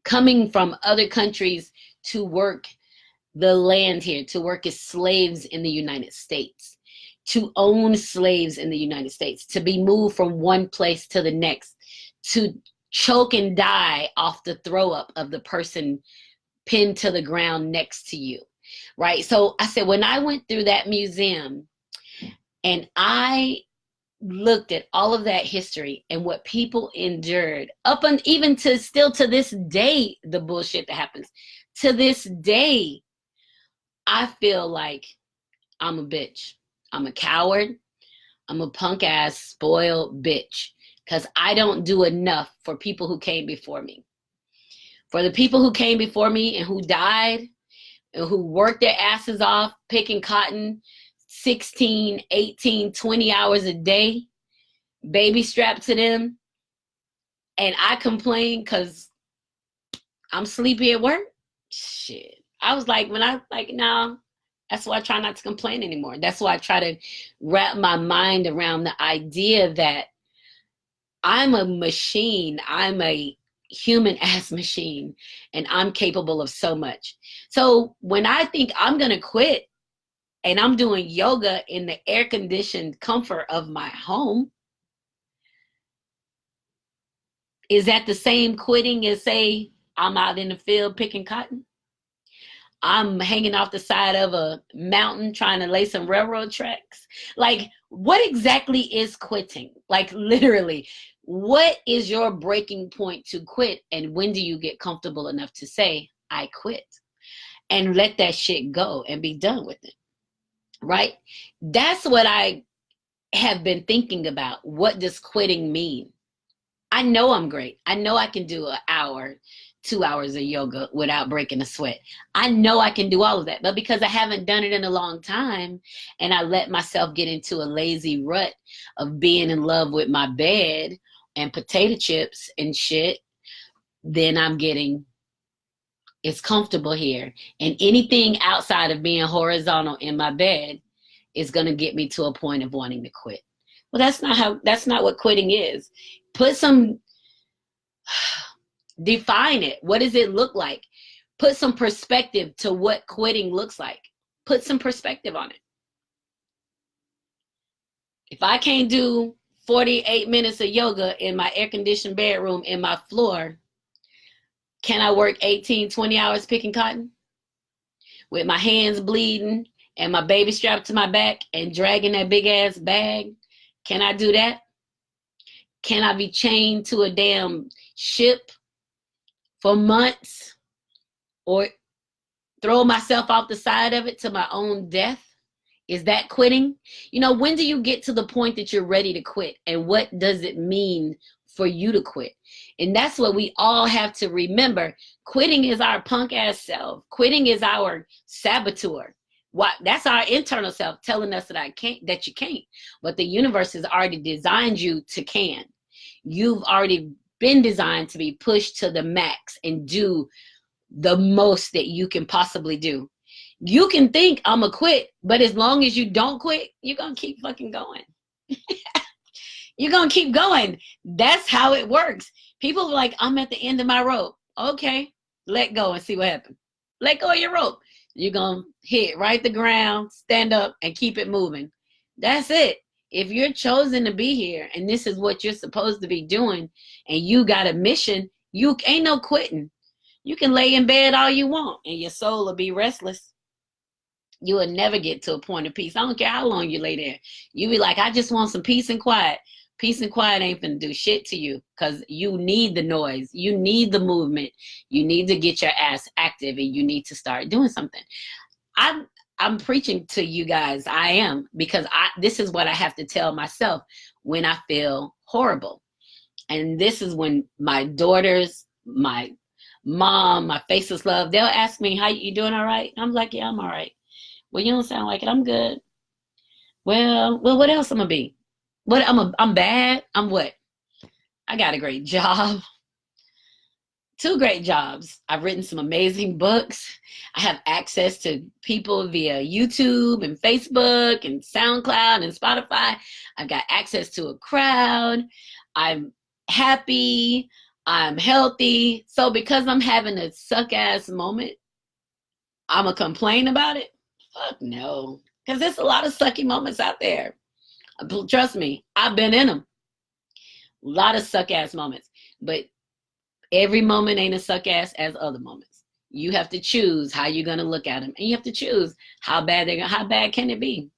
coming from other countries to work the land here, to work as slaves in the United States, to own slaves in the United States, to be moved from one place to the next, to choke and die off the throw up of the person pinned to the ground next to you, right? So I said, when I went through that museum and I looked at all of that history and what people endured up and even to still to this day, the bullshit that happens to this day, I feel like I'm a bitch. I'm a coward. I'm a punk ass spoiled bitch because I don't do enough for people who came before me. For the people who came before me and who died and who worked their asses off picking cotton 16, 18, 20 hours a day, baby strapped to them, and I complain because I'm sleepy at work. Shit. I was like, no, that's why I try not to complain anymore. That's why I try to wrap my mind around the idea that I'm a machine. I'm a human ass machine, and I'm capable of so much. So when I think I'm going to quit and I'm doing yoga in the air conditioned comfort of my home, is that the same quitting as, say, I'm out in the field picking cotton? I'm hanging off the side of a mountain trying to lay some railroad tracks. Like, what exactly is quitting? Like, literally, what is your breaking point to quit? And when do you get comfortable enough to say, I quit? And let that shit go and be done with it, right? That's what I have been thinking about. What does quitting mean? I know I'm great. I know I can do an hour, 2 hours of yoga without breaking a sweat. I know I can do all of that. But because I haven't done it in a long time and I let myself get into a lazy rut of being in love with my bed and potato chips and shit, then it's comfortable here. And anything outside of being horizontal in my bed is going to get me to a point of wanting to quit. Well, that's not what quitting is. Define it. What does it look like? Put some perspective to what quitting looks like. Put some perspective on it. If I can't do 48 minutes of yoga in my air-conditioned bedroom in my floor, can I work 18, 20 hours picking cotton? With my hands bleeding and my baby strapped to my back and dragging that big-ass bag? Can I do that? Can I be chained to a damn ship for months or throw myself off the side of it to my own death? Is that quitting? When do you get to the point that you're ready to quit? And what does it mean for you to quit? And that's what we all have to remember. Quitting is our punk ass self. Quitting is our saboteur. That's our internal self telling us that you can't. But the universe has already designed you to can. You've already been designed to be pushed to the max and do the most that you can possibly do. You can think I'm gonna quit, but as long as you don't quit, you're gonna keep fucking going. You're gonna keep going. That's how it works. People are like, I'm at the end of my rope. Okay, let go and see what happens. Let go of your rope. You're gonna hit right the ground, stand up, and keep it moving. That's it. If you're chosen to be here and this is what you're supposed to be doing and you got a mission, you ain't no quitting. You can lay in bed all you want and your soul will be restless. You will never get to a point of peace. I don't care how long you lay there. You be like, I just want some peace and quiet. Peace and quiet ain't gonna do shit to you because you need the noise. You need the movement. You need to get your ass active and you need to start doing something. I'm preaching to you guys. I am, because this is what I have to tell myself when I feel horrible. And this is when my daughters, my mom, my faceless love, they'll ask me, how you doing? All right? I'm like, yeah, I'm all right. Well, you don't sound like it. I'm good. Well, what else I'm gonna be? What I'm bad. I'm what? I got a great job. 2 great jobs. I've written some amazing books. I have access to people via YouTube and Facebook and SoundCloud and Spotify. I've got access to a crowd. I'm happy. I'm healthy. So because I'm having a suck ass moment, I'm gonna complain about it? Fuck no. Because there's a lot of sucky moments out there. Trust me, I've been in them. A lot of suck ass moments. But every moment ain't a suck ass as other moments. You have to choose how you're gonna look at them, and you have to choose how bad can it be.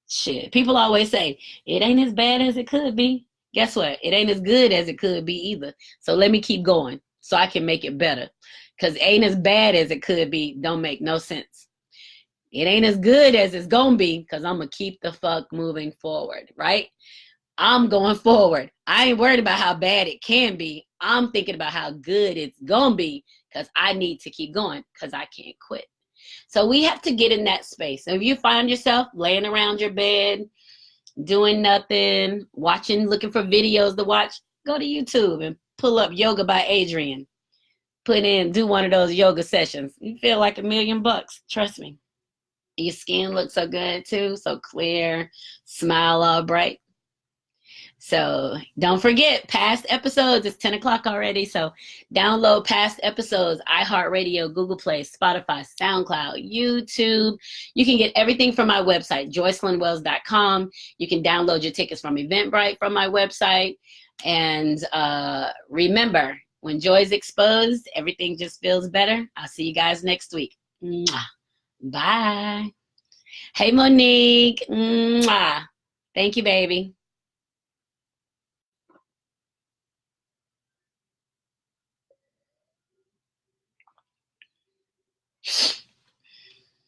Shit, people always say it ain't as bad as it could be. Guess what? It ain't as good as it could be either. So let me keep going so I can make it better. Because ain't as bad as it could be don't make no sense. It ain't as good as it's gonna be because I'm gonna keep the fuck moving forward, right? I'm going forward. I ain't worried about how bad it can be. I'm thinking about how good it's gonna be because I need to keep going because I can't quit. So we have to get in that space. So if you find yourself laying around your bed, doing nothing, watching, looking for videos to watch, go to YouTube and pull up Yoga by Adrian. Do one of those yoga sessions. You feel like $1,000,000. Trust me. Your skin looks so good too, so clear, smile all bright. So don't forget past episodes. It's 10 o'clock already. So download past episodes, iHeartRadio, Google Play, Spotify, SoundCloud, YouTube. You can get everything from my website, joycelynwells.com. You can download your tickets from Eventbrite from my website. And remember, when joy is exposed, everything just feels better. I'll see you guys next week. Mwah. Bye. Hey, Monique. Mwah. Thank you, baby.